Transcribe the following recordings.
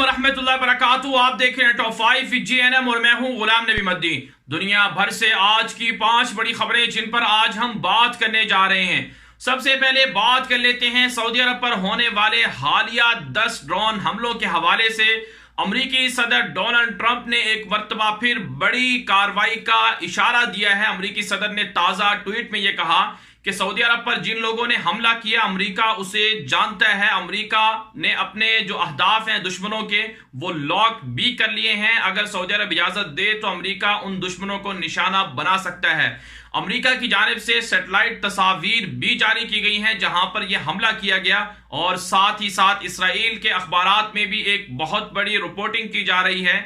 रहमतुल्लाहि व बरकातुहू। आप देख रहे हैं टॉप 5 JNM और मैं हूं गुलाम नबी मद्दी। दुनिया भर से आज की 5 बड़ी खबरें जिन पर आज हम बात करने जा रहे हैं। सबसे पहले बात कर लेते हैं सऊदी अरब पर होने वाले हालिया 10 ड्रोन हमलों के हवाले से। अमरीकी सदर डोनाल्ड ट्रंप ने एक मर्तबा फिर बड़ी कार्रवाई का इशारा दिया है। अमरीकी सदर ने ताजा ट्वीट में यह कहा कि सऊदी अरब पर जिन लोगों ने हमला किया अमेरिका उसे जानता है। अमेरिका ने अपने जो अहदाफ हैं दुश्मनों के वो लॉक भी कर लिए हैं। अगर सऊदी अरब इजाजत दे तो अमेरिका उन दुश्मनों को निशाना बना सकता है। अमेरिका की जानिब से सैटेलाइट तस्वीर भी जारी की गई हैं जहां पर यह हमला किया गया, और साथ ही साथ इसराइल के अखबारात में भी एक बहुत बड़ी रिपोर्टिंग की जा रही है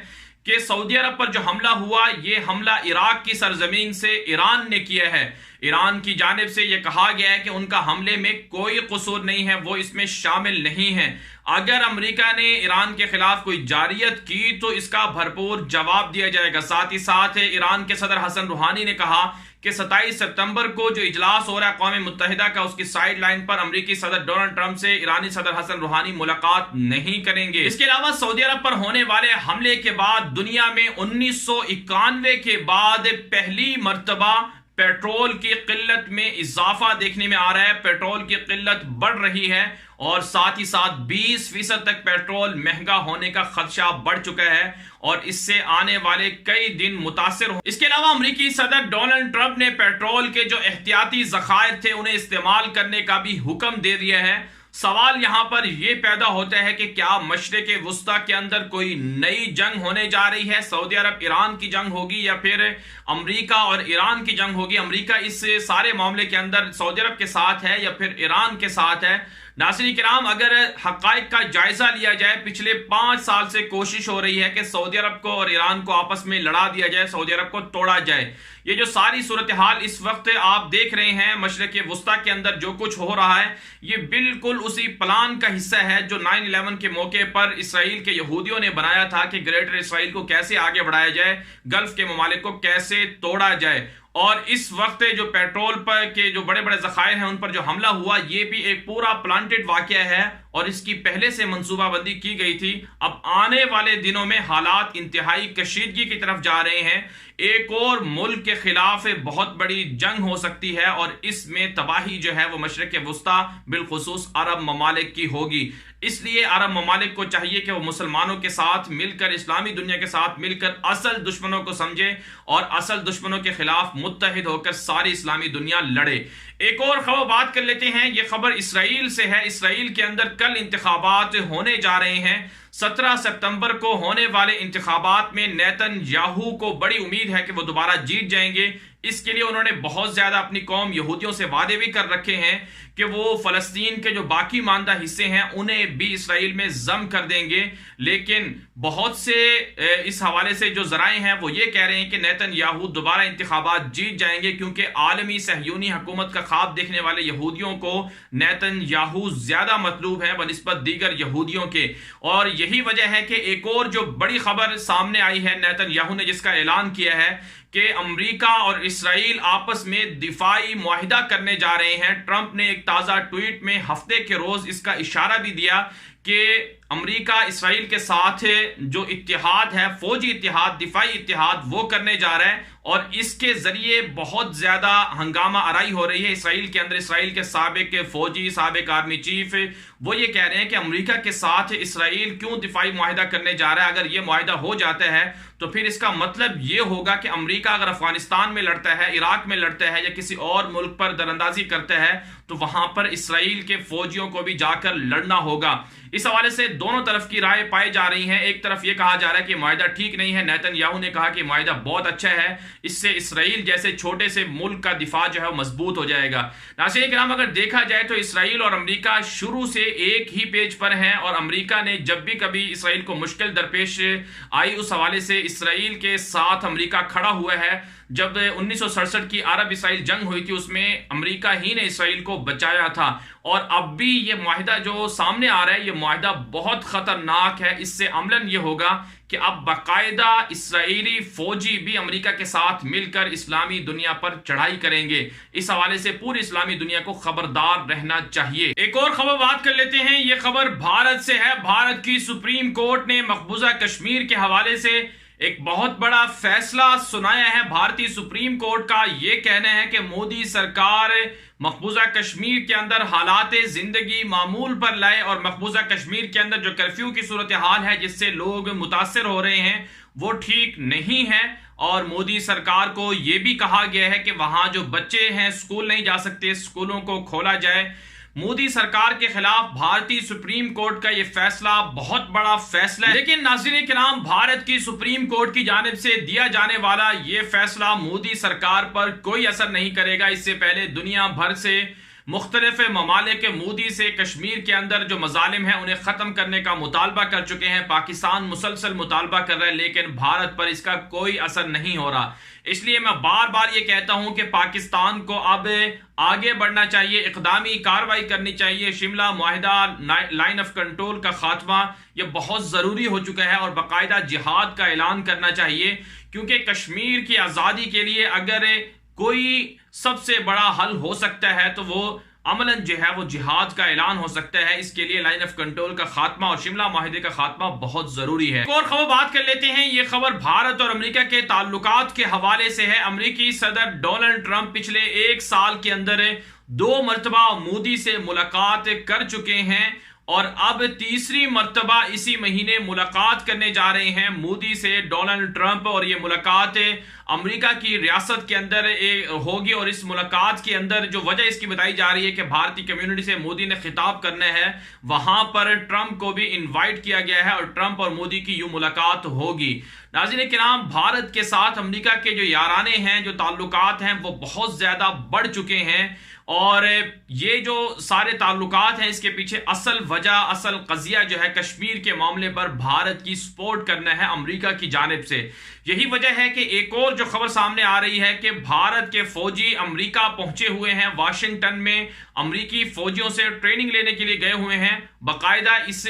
कि सऊदी अरब पर जो हमला हुआ ये हमला इराक की सरजमीन से ईरान ने किया है। ईरान की जानिब से यह कहा गया है कि उनका हमले में कोई कसूर नहीं है, वो इसमें शामिल नहीं है। अगर अमेरिका ने ईरान के खिलाफ कोई जारियत की तो इसका भरपूर जवाब दिया जाएगा। साथ ही साथ ईरान के सदर हसन रूहानी ने कहा कि 27 सितंबर को जो इजलास हो रहा है अक़वाम मुत्तहिदा का, उसकी साइड लाइन पर अमेरिकी सदर डोनाल्ड ट्रंप से ईरानी सदर हसन रूहानी मुलाकात नहीं करेंगे। इसके अलावा सऊदी अरब पर होने वाले हमले के बाद दुनिया में 1991 के बाद पहली मर्तबा पेट्रोल की किल्लत में इजाफा देखने में आ रहा है। पेट्रोल की किल्लत बढ़ रही है और साथ ही साथ 20% तक पेट्रोल महंगा होने का खदशा बढ़ चुका है और इससे आने वाले कई दिन मुतासिर हो। इसके अलावा अमेरिकी सदर डोनाल्ड ट्रंप ने पेट्रोल के जो एहतियाती ज़खायर थे उन्हें इस्तेमाल करने का भी हुक्म दे दिया है। सवाल यहां पर यह पैदा होता है कि क्या मशरिक़ वुस्ता के अंदर कोई नई जंग होने जा रही है? सऊदी अरब ईरान की जंग होगी या फिर अमेरिका और ईरान की जंग होगी? अमेरिका इस सारे मामले के अंदर सऊदी अरब के साथ है या फिर ईरान के साथ है? नाज़रीन किराम, अगर हक़ाइक़ का जायजा लिया जाए, पिछले 5 साल से कोशिश हो रही है कि सऊदी अरब को और ईरान को आपस में लड़ा दिया जाए, सऊदी अरब को तोड़ा जाए। ये जो सारी सूरत हाल इस वक्त आप देख रहे हैं मशरिक़ वुस्ता के अंदर जो कुछ हो रहा है, ये बिल्कुल उसी प्लान का हिस्सा है जो 9/11 के मौके पर इसराइल के यहूदियों ने बनाया था कि ग्रेटर इसराइल को कैसे आगे बढ़ाया जाए, गल्फ के ममालिक को कैसे तोड़ा जाए। और इस वक्त जो पेट्रोल पर के जो बड़े बड़े ज़खायर हैं उन पर जो हमला हुआ ये भी एक पूरा प्लांटेड वाकया है और इसकी पहले से मंसूबाबंदी की गई थी। अब आने वाले दिनों में हालात इंतहाई कशीदगी की तरफ जा रहे हैं। एक और मुल्क के खिलाफ बहुत बड़ी जंग हो सकती है और इसमें तबाही जो है वो मशरिक़ वुस्ता बिलखुसूस अरब ममालिक की होगी। इसलिए अरब ममालिक को चाहिए कि वो मुसलमानों के साथ मिलकर, इस्लामी दुनिया के साथ मिलकर असल दुश्मनों को समझे और असल दुश्मनों के खिलाफ मुत्तहिद होकर सारी इस्लामी दुनिया लड़े। एक और खबर बात कर लेते हैं। यह खबर इसराइल से है। इसराइल के अंदर कल इंतखाबात होने जा रहे हैं। 17 सितंबर को होने वाले इंतखाबात में नेतन्याहू को बड़ी उम्मीद है कि वो दोबारा जीत जाएंगे। इसके लिए उन्होंने बहुत ज्यादा अपनी कौम यहूदियों से वादे भी कर रखे हैं कि वो फलस्तीन के जो बाकी मानदा हिस्से हैं उन्हें भी इसराइल में जम कर देंगे। लेकिन बहुत से इस हवाले से जो जराए हैं वो ये कह रहे हैं कि नेतन्याहू दोबारा इंतखाबात जीत जाएंगे क्योंकि आलमी सहयूनी हुकूमत का ख्वाब देखने वाले यहूदियों को नेतन्याहू ज्यादा मतलूब है बनिस्बत दीगर यहूदियों के। और यही वजह है कि एक और जो बड़ी खबर सामने आई है नेतन्याहू ने जिसका ऐलान किया है कि अमेरिका और इसराइल आपस में दिफाई मुआहिदा करने जा रहे हैं। ट्रंप ने एक ताज़ा ट्वीट में हफ्ते के रोज इसका इशारा भी दिया कि अमेरिका इसराइल के साथ जो इत्तेहाद है, फौजी इत्तेहाद, दिफाई इत्तेहाद, वो करने जा रहा है और इसके जरिए बहुत ज्यादा हंगामा आराई हो रही है इसराइल के अंदर। इसराइल के साबिक फौजी, साबिक आर्मी चीफ वो ये कह रहे हैं कि अमेरिका के साथ इसराइल क्यों दिफाई मुआहिदा करने जा रहा है। अगर ये मुआहिदा हो जाता है तो फिर इसका मतलब ये होगा कि अमेरिका अगर अफगानिस्तान में लड़ता है, इराक में लड़ता है या किसी और मुल्क पर दरअंदाजी करता है तो वहां पर इसराइल के फौजियों को भी जाकर लड़ना होगा। इस हवाले से दोनों तरफ की राय पाई जा रही है। एक तरफ यह कहा जा रहा है कि मुआहिदा ठीक नहीं है। नेतन्याहू ने कहा कि मुआहिदा बहुत अच्छा है, इससे इसराइल जैसे छोटे से मुल्क का दिफा जो है वो मजबूत हो जाएगा। नाज़रीन किराम, अगर देखा जाए तो इसराइल और अमेरिका शुरू से एक ही पेज पर हैं और अमेरिका ने जब भी कभी इसराइल को मुश्किल दरपेश आई उस हवाले से इसराइल के साथ अमेरिका खड़ा हुआ है। जब 1967 की अरब इसराइल जंग हुई थी उसमें अमेरिका ही ने इसराइल को बचाया था और अब भी ये मुआहिदा जो सामने आ रहा है ये मुआहिदा बहुत खतरनाक है। इससे अमलन ये होगा कि अब बाकायदा इस्राएली फौजी भी अमेरिका के साथ मिलकर इस्लामी दुनिया पर चढ़ाई करेंगे। इस हवाले से पूरी इस्लामी दुनिया को खबरदार रहना चाहिए। एक और खबर बात कर लेते हैं, यह खबर भारत से है। भारत की सुप्रीम कोर्ट ने मकबूजा कश्मीर के हवाले से एक बहुत बड़ा फैसला सुनाया है। भारतीय सुप्रीम कोर्ट का यह कहना है कि मोदी सरकार मकबूजा कश्मीर के अंदर हालात जिंदगी मामूल पर लाए और मकबूजा कश्मीर के अंदर जो कर्फ्यू की सूरत हाल है जिससे लोग मुतासर हो रहे हैं वो ठीक नहीं है। और मोदी सरकार को यह भी कहा गया है कि वहां जो बच्चे हैं स्कूल नहीं जा सकते, स्कूलों को खोला जाए। मोदी सरकार के खिलाफ भारतीय सुप्रीम कोर्ट का यह फैसला बहुत बड़ा फैसला है। लेकिन नाज़रीन किराम, भारत की सुप्रीम कोर्ट की जानिब से दिया जाने वाला यह फैसला मोदी सरकार पर कोई असर नहीं करेगा। इससे पहले दुनिया भर से मुख्तलिफ ममालिक मोदी से कश्मीर के अंदर जो मजालिम हैं उन्हें ख़त्म करने का मुतालबा कर चुके हैं। पाकिस्तान मुसलसल मुतालबा कर रहा है लेकिन भारत पर इसका कोई असर नहीं हो रहा। इसलिए मैं बार बार ये कहता हूं कि पाकिस्तान को अब आगे बढ़ना चाहिए, इक़दामी कार्रवाई करनी चाहिए। शिमला मुआहिदा, लाइन ऑफ कंट्रोल का खात्मा ये बहुत ज़रूरी हो चुका है और बाकायदा जिहाद का ऐलान करना चाहिए, क्योंकि कश्मीर की आज़ादी के लिए अगर कोई सबसे बड़ा हल हो सकता है तो वो अमलन जो है वो जिहाद का ऐलान हो सकता है। इसके लिए लाइन ऑफ कंट्रोल का खात्मा और शिमला मुआहिदे का खात्मा बहुत जरूरी है। एक और खबर बात कर लेते हैं, ये खबर भारत और अमेरिका के ताल्लुकात के हवाले से है। अमेरिकी सदर डोनाल्ड ट्रंप पिछले 1 साल के अंदर 2 मरतबा मोदी से मुलाकात कर चुके हैं और अब तीसरी मर्तबा इसी महीने मुलाकात करने जा रहे हैं मोदी से डोनाल्ड ट्रंप। और ये मुलाकात अमेरिका की रियासत के अंदर होगी और इस मुलाकात के अंदर जो वजह इसकी बताई जा रही है कि भारतीय कम्युनिटी से मोदी ने खिताब करना है, वहां पर ट्रंप को भी इनवाइट किया गया है और ट्रंप और मोदी की यूं मुलाकात होगी। नाज़रीन किराम, भारत के साथ अमेरिका के जो याराने हैं, जो ताल्लुकात हैं, वो बहुत ज्यादा बढ़ चुके हैं और ये जो सारे ताल्लुकात हैं इसके पीछे असल वजह, असल कजिया जो है कश्मीर के मामले पर भारत की सपोर्ट करना है अमेरिका की जानिब से। यही वजह है कि एक और जो खबर सामने आ रही है कि भारत के फौजी अमेरिका पहुंचे हुए हैं, वाशिंगटन में अमेरिकी फौजियों से ट्रेनिंग लेने के लिए गए हुए हैं। बाकायदा इस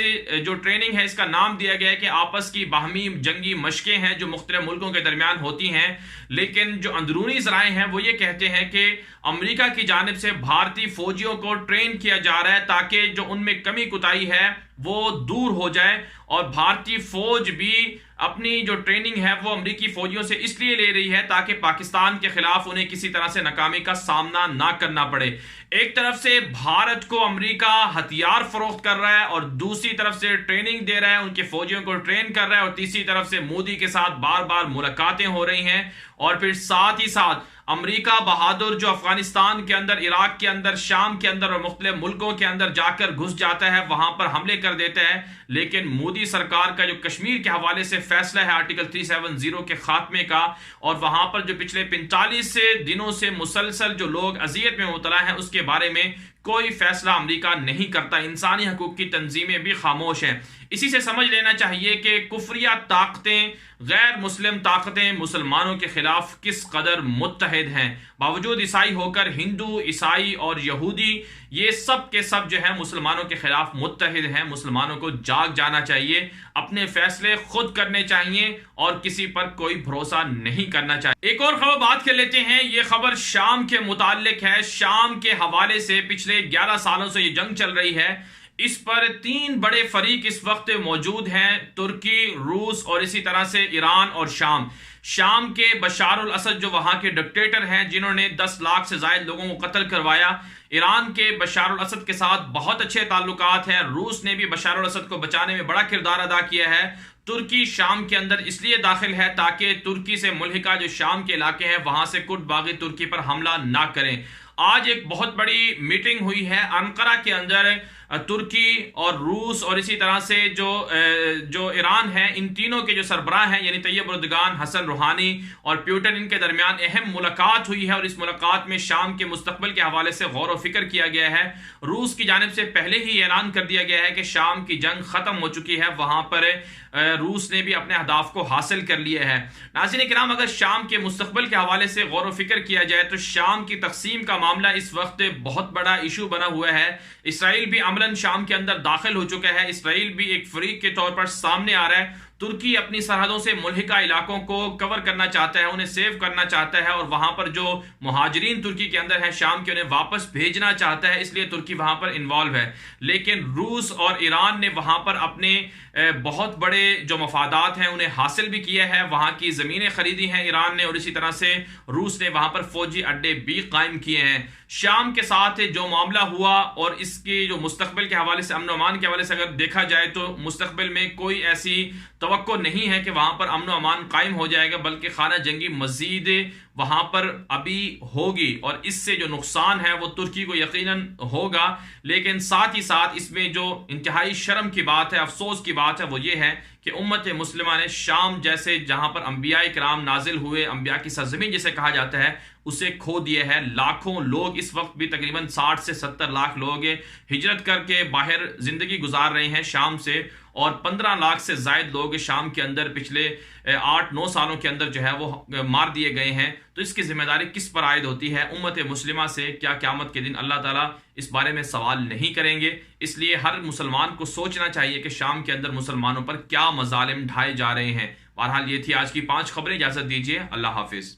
जो ट्रेनिंग है इसका नाम दिया गया है कि आपस की बाहमी जंगी मशकें हैं जो मुख्तलिफ मुल्कों के दरमियान होती हैं। लेकिन जो अंदरूनी ज़राए हैं वो ये कहते हैं कि अमेरिका की जानिब से भारतीय फौजियों को ट्रेन किया जा रहा है ताकि जो उनमें कमी कुताही है वो दूर हो जाए और भारतीय फौज भी अपनी जो ट्रेनिंग है वो अमेरिकी फौजियों से इसलिए ले रही है ताकि पाकिस्तान के खिलाफ उन्हें किसी तरह से नाकामी का सामना ना करना पड़े। एक तरफ से भारत को अमेरिका हथियार फरोख्त कर रहा है और दूसरी तरफ से ट्रेनिंग दे रहा है, उनके फौजियों को ट्रेन कर रहा है और तीसरी तरफ से मोदी के साथ बार बार मुलाकातें हो रही हैं। और फिर साथ ही साथ अमेरिका बहादुर जो अफगानिस्तान के अंदर, इराक के अंदर, शाम के अंदर और मुख्तलिफ मुल्कों के अंदर जाकर घुस जाता है, वहां पर हमले कर देता है। लेकिन मोदी सरकार का जो कश्मीर के हवाले से फैसला है आर्टिकल 370 के खात्मे का, और वहां पर जो पिछले 45 दिनों से मुसलसल जो लोग अजियत में मुबतला हैं उसके बारे में कोई फैसला अमेरिका नहीं करता। इंसानी हकूक की तंजीमें भी खामोश हैं। इसी से समझ लेना चाहिए कि कुफरिया ताकतें, गैर मुस्लिम ताकतें मुसलमानों के खिलाफ किस कदर मुत्तहिद हैं। बावजूद ईसाई होकर हिंदू, ईसाई और यहूदी ये सब के सब जो है मुसलमानों के खिलाफ मुत्तहिद हैं। मुसलमानों को जाग जाना चाहिए, अपने फैसले खुद करने चाहिए और किसी पर कोई भरोसा नहीं करना चाहिए। एक और खबर बात कर लेते हैं, ये खबर शाम के मुताल्लिक है। शाम के हवाले से पिछले 11 सालों से ये जंग चल रही है। इस पर 3 बड़े फरीक इस वक्त मौजूद हैं, तुर्की, रूस और इसी तरह से ईरान और शाम। शाम के बशार अल असद जो वहां के डिक्टेटर हैं जिन्होंने 10 लाख से ज्यादा लोगों को कत्ल करवाया, ईरान के बशार अल असद के साथ बहुत अच्छे ताल्लुकात हैं। रूस ने भी बशार अल असद को बचाने में बड़ा किरदार अदा किया है। तुर्की शाम के अंदर इसलिए दाखिल है ताकि तुर्की से मुल्हिका जो शाम के इलाके हैं वहां से कुर्द बागी तुर्की पर हमला ना करें। आज एक बहुत बड़ी मीटिंग हुई है अंकारा के अंदर, तुर्की और रूस और इसी तरह से जो ईरान है, इन तीनों के जो सरबराह हैं यानी तैयब एर्दोगान, हसन रूहानी और प्यूटन, इनके दरमियान अहम मुलाकात हुई है और इस मुलाकात में शाम के मुस्तकबिल के हवाले से गौर व फिक्र किया गया है। रूस की जानिब से पहले ही ऐलान कर दिया गया है कि शाम की जंग खत्म हो चुकी है, वहां पर रूस ने भी अपने अहदाफ को हासिल कर लिया है। नाज़रीन किराम, अगर शाम के मुस्तकबिल के हवाले से गौर व फिक्र किया जाए तो शाम की तकसीम का मामला इस वक्त बहुत बड़ा इशू बना हुआ है। इसराइल भी अमलन शाम के अंदर दाखिल हो चुका है, इसराइल भी एक फरीक के तौर पर सामने आ रहा है। तुर्की अपनी सरहदों से मुल्हिका इलाकों को कवर करना चाहता है, उन्हें सेव करना चाहता है, और वहां पर जो मुहाजिरीन तुर्की के अंदर है शाम के, उन्हें वापस भेजना चाहता है, इसलिए तुर्की वहां पर इन्वॉल्व है। लेकिन रूस और ईरान ने वहां पर अपने बहुत बड़े जो मफादात हैं उन्हें हासिल भी किया है। वहां की ज़मीनें खरीदी हैं ईरान ने, और इसी तरह से रूस ने वहां पर फौजी अड्डे भी कायम किए हैं। शाम के साथ जो मामला हुआ और इसके जो मुस्तकबिल के हवाले से, अमन अमान के हवाले से अगर देखा जाए तो मुस्तकबिल में कोई ऐसी तवक्को नहीं है कि वहां पर अमन अमान कायम हो जाएगा, बल्कि खाना जंगी मजीद वहां पर अभी होगी, और इससे जो नुकसान है वो तुर्की को यकीनन होगा। लेकिन साथ ही साथ इसमें जो इंतहाई शर्म की बात है, अफसोस की बात है, वो ये है कि उम्मत मुस्लिमा ने शाम जैसे जहां पर अंबिया किराम नाजिल हुए, अंबिया की सरजमीन जिसे कहा जाता है, उसे खो दिया है। लाखों लोग, इस वक्त भी तकरीबन 60 से 70 लाख लोग हिजरत करके बाहर जिंदगी गुजार रहे हैं शाम से, और 15 लाख से जायद लोग शाम के अंदर पिछले 8-9 सालों के अंदर जो है वो मार दिए गए हैं। तो इसकी जिम्मेदारी किस पर आयद होती है? उम्मत मुस्लिमा से। क्या क़यामत के दिन अल्लाह ताला इस बारे में सवाल नहीं करेंगे? इसलिए हर मुसलमान को सोचना चाहिए कि शाम के अंदर मुसलमानों पर क्या मजालिम ढाए जा रहे हैं। बहरहाल ये थी आज की 5 खबरें। इजाजत दीजिए, अल्लाह हाफिज।